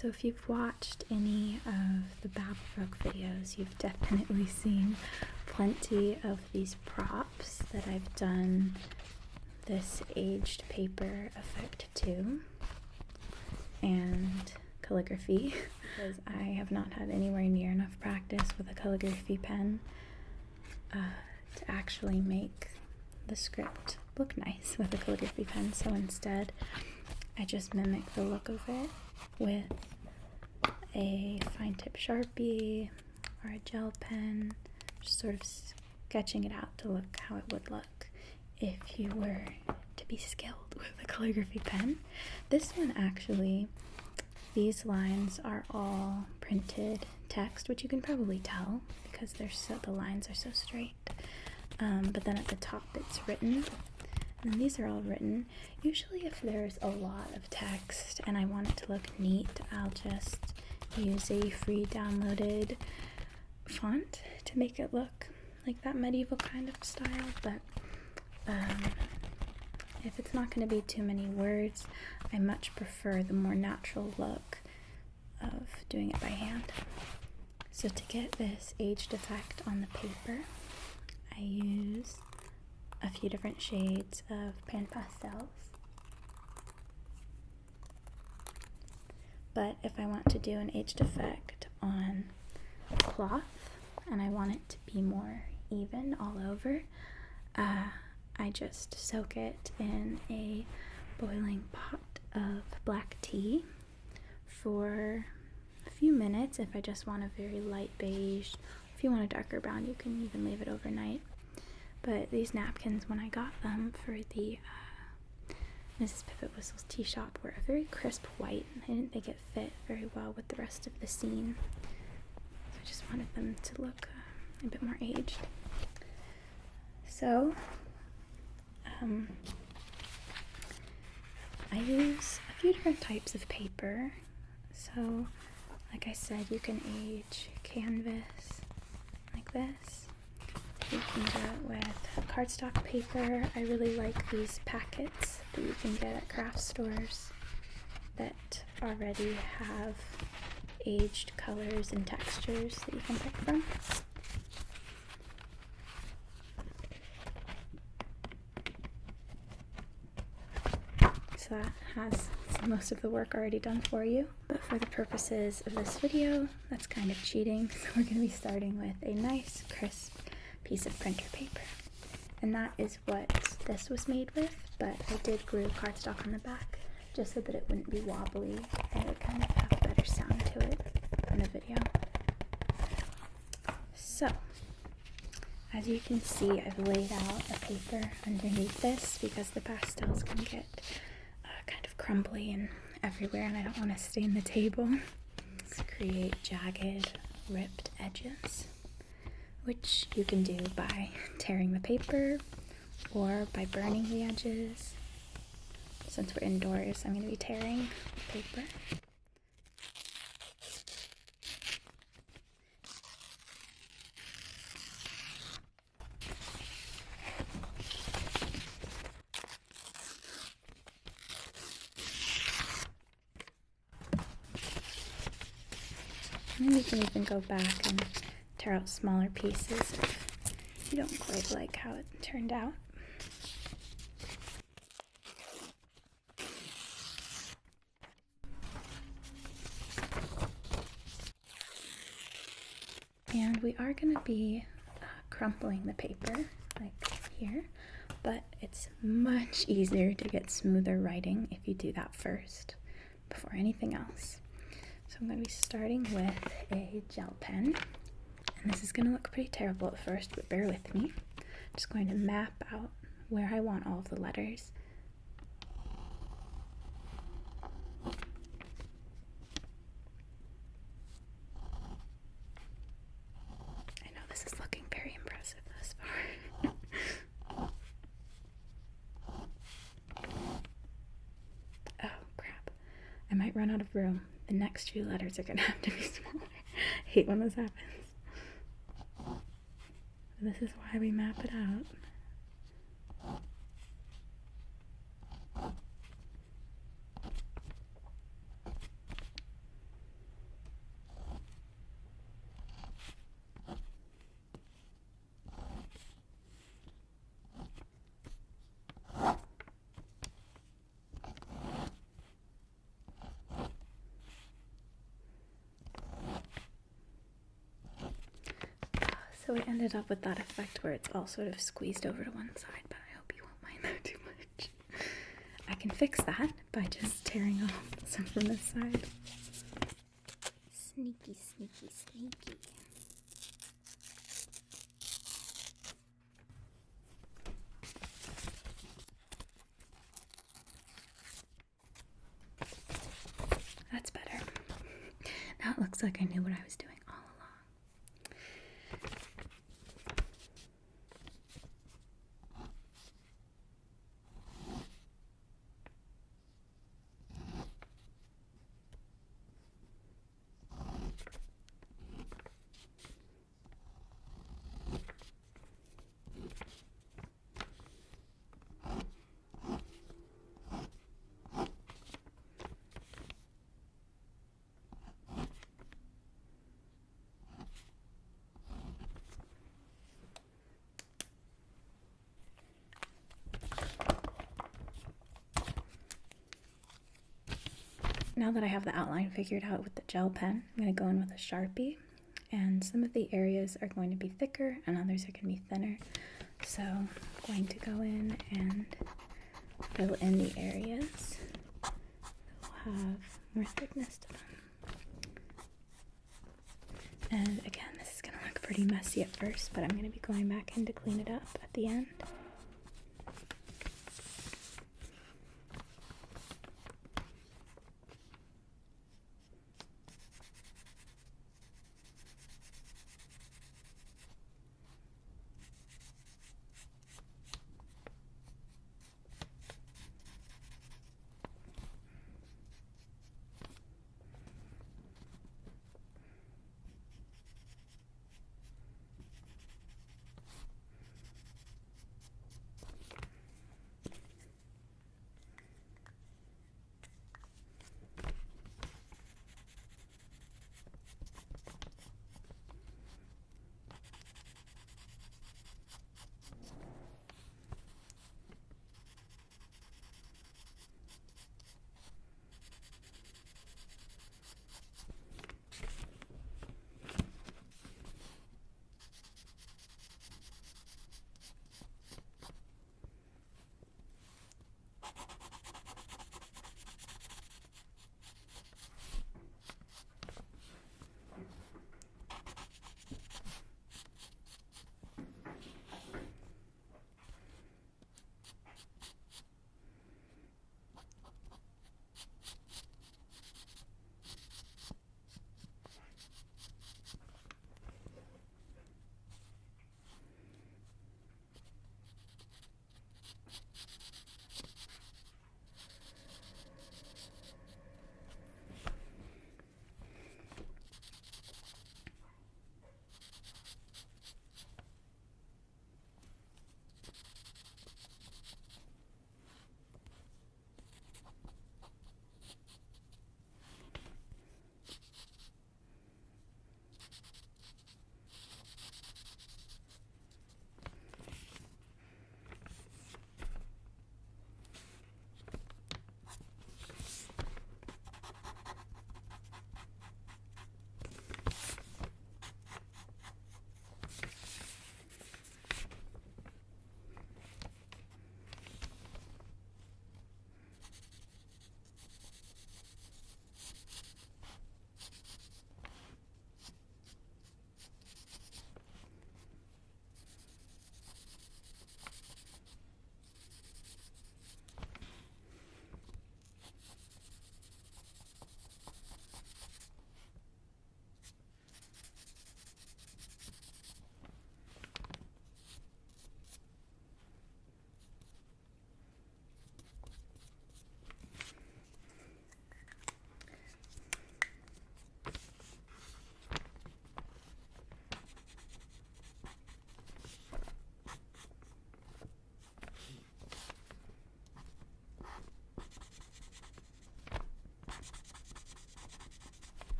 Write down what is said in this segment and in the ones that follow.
So if you've watched any of the Babybrook videos, you've definitely seen plenty of these props that I've done this aged paper effect to, and calligraphy, because I have not had anywhere near enough practice with a calligraphy pen to actually make the script look nice with a calligraphy pen. So instead I just mimic the look of it with a fine tip Sharpie or a gel pen, just sort of sketching it out to look how it would look if you were to be skilled with a calligraphy pen. This one actually, these lines are all printed text, which you can probably tell because the lines are so straight. But then at the top it's written, and then these are all written. Usually if there's a lot of text and I want it to look neat, I'll just use a free downloaded font to make it look like that medieval kind of style. But if it's not going to be too many words, I much prefer the more natural look of doing it by hand. So to get this aged effect on the paper, I use a few different shades of pan pastels. But if I want to do an aged effect on cloth and I want it to be more even all over, I just soak it in a boiling pot of black tea for a few minutes. If I just want a very light beige, if you want a darker brown, you can even leave it overnight. But these napkins, when I got them for the Mrs. Pivot Whistle's tea shop, were a very crisp white, and I didn't think it fit very well with the rest of the scene. So I just wanted them to look a bit more aged. So I use a few different types of paper. So like I said, you can age canvas like this. You can do it with cardstock paper. I really like these packets that you can get at craft stores that already have aged colors and textures that you can pick from. So that has most of the work already done for you. But for the purposes of this video, that's kind of cheating. So we're going to be starting with a nice, crisp piece of printer paper. And that is what this was made with, but I did glue cardstock on the back just so that it wouldn't be wobbly and it would kind of have a better sound to it in the video. So, as you can see, I've laid out a paper underneath this because the pastels can get kind of crumbly and everywhere, and I don't want to stain the table. Let's create jagged, ripped edges, which you can do by tearing the paper or by burning the edges. Since we're indoors, I'm going to be tearing the paper. And you can even go back and tear out smaller pieces if you don't quite like how it turned out. And we are going to be crumpling the paper like here, but it's much easier to get smoother writing if you do that first before anything else. So I'm going to be starting with a gel pen, and this is going to look pretty terrible at first, but bear with me. I'm just going to map out where I want all of the letters. I know this is looking very impressive thus far. Oh crap, I might run out of room. The next few letters are going to have to be smaller. I hate when this happens. This is why we map it out. So I ended up with that effect where it's all sort of squeezed over to one side, but I hope you won't mind that too much. I can fix that by just tearing off some from this side. Sneaky, sneaky, sneaky. That's better. Now it looks like I knew what I was doing all along. Now that I have the outline figured out with the gel pen, I'm going to go in with a Sharpie, and some of the areas are going to be thicker and others are going to be thinner. So I'm going to go in and fill in the areas that will have more thickness to them. And again, this is going to look pretty messy at first, but I'm going to be going back in to clean it up at the end.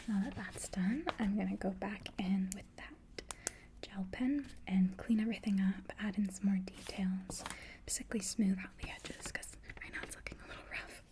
Now that that's done, I'm going to go back in with that gel pen and clean everything up, add in some more details, basically smooth out the edges because right now it's looking a little rough.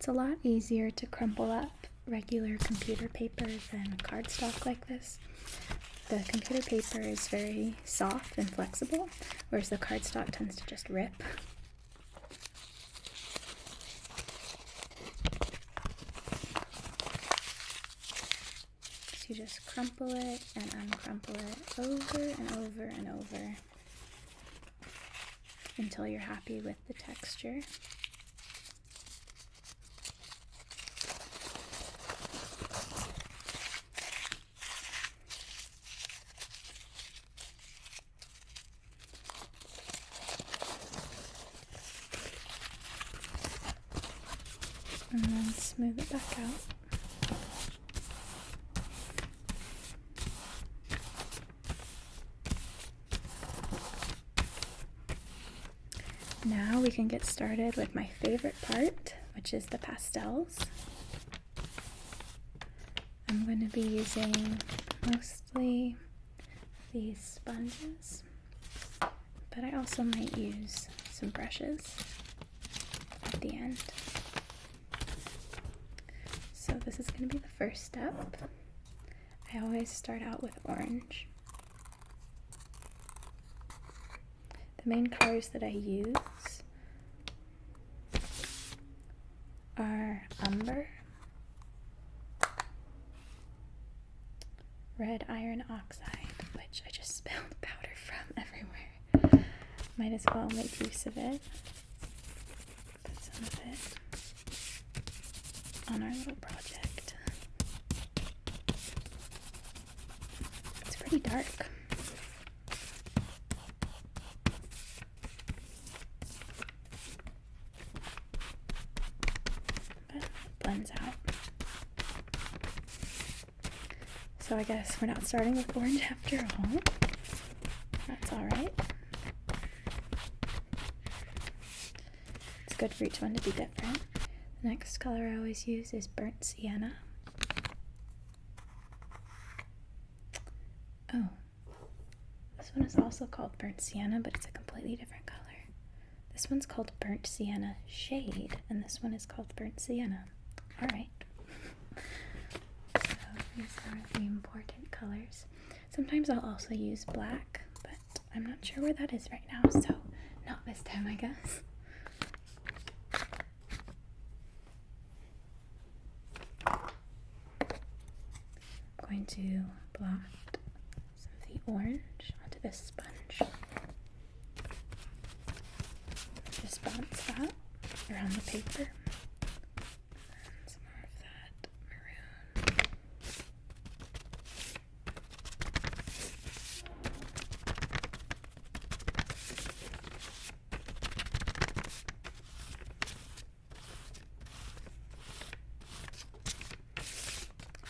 It's a lot easier to crumple up regular computer paper than cardstock like this. The computer paper is very soft and flexible, whereas the cardstock tends to just rip. So you just crumple it and uncrumple it over and over and over until you're happy with the texture. And then smooth it back out. Now we can get started with my favorite part, which is the pastels. I'm going to be using mostly these sponges, but I also might use some brushes at the end. So this is going to be the first step. I always start out with orange. The main colors that I use are umber, red iron oxide, which I just spilled powder from everywhere. Might as well make use of it. Put some of it on our little project. It's pretty dark. But it blends out. So I guess we're not starting with orange after all. That's alright. It's good for each one to be different. The next color I always use is burnt sienna. Oh, this one is also called burnt sienna, but it's a completely different color. This one's called burnt sienna shade, and this one is called burnt sienna. Alright. So these are the important colors. Sometimes I'll also use black, but I'm not sure where that is right now, so not this time, I guess. I'm going to blot some of the orange onto this sponge. Just bounce that around the paper. And some more of that maroon.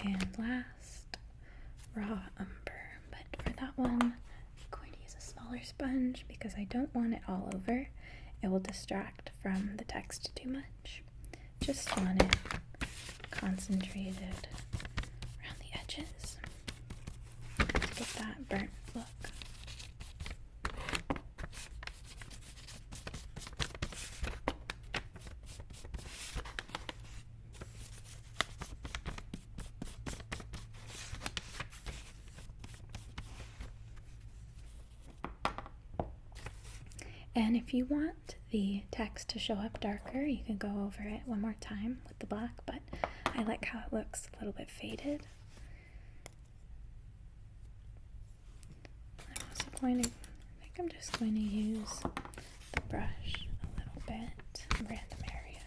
And last, raw umber, but for that one, I'm going to use a smaller sponge because I don't want it all over. It will distract from the text too much. Just want it concentrated around the edges to get that burnt look. And if you want the text to show up darker, you can go over it one more time with the black, but I like how it looks a little bit faded. I'm also going to, I think I'm just going to use the brush a little bit in random areas.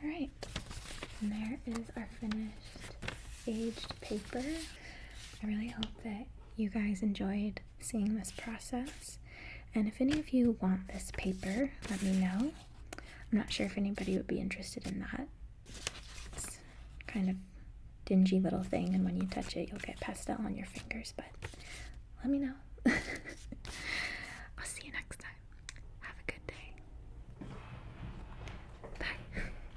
Alright, and there is our finished aged paper. I really hope that you guys enjoyed seeing this process, and if any of you want this paper, let me know. I'm not sure if anybody would be interested in that. It's kind of dingy little thing, and when you touch it you'll get pastel on your fingers, but let me know. I'll see you next time.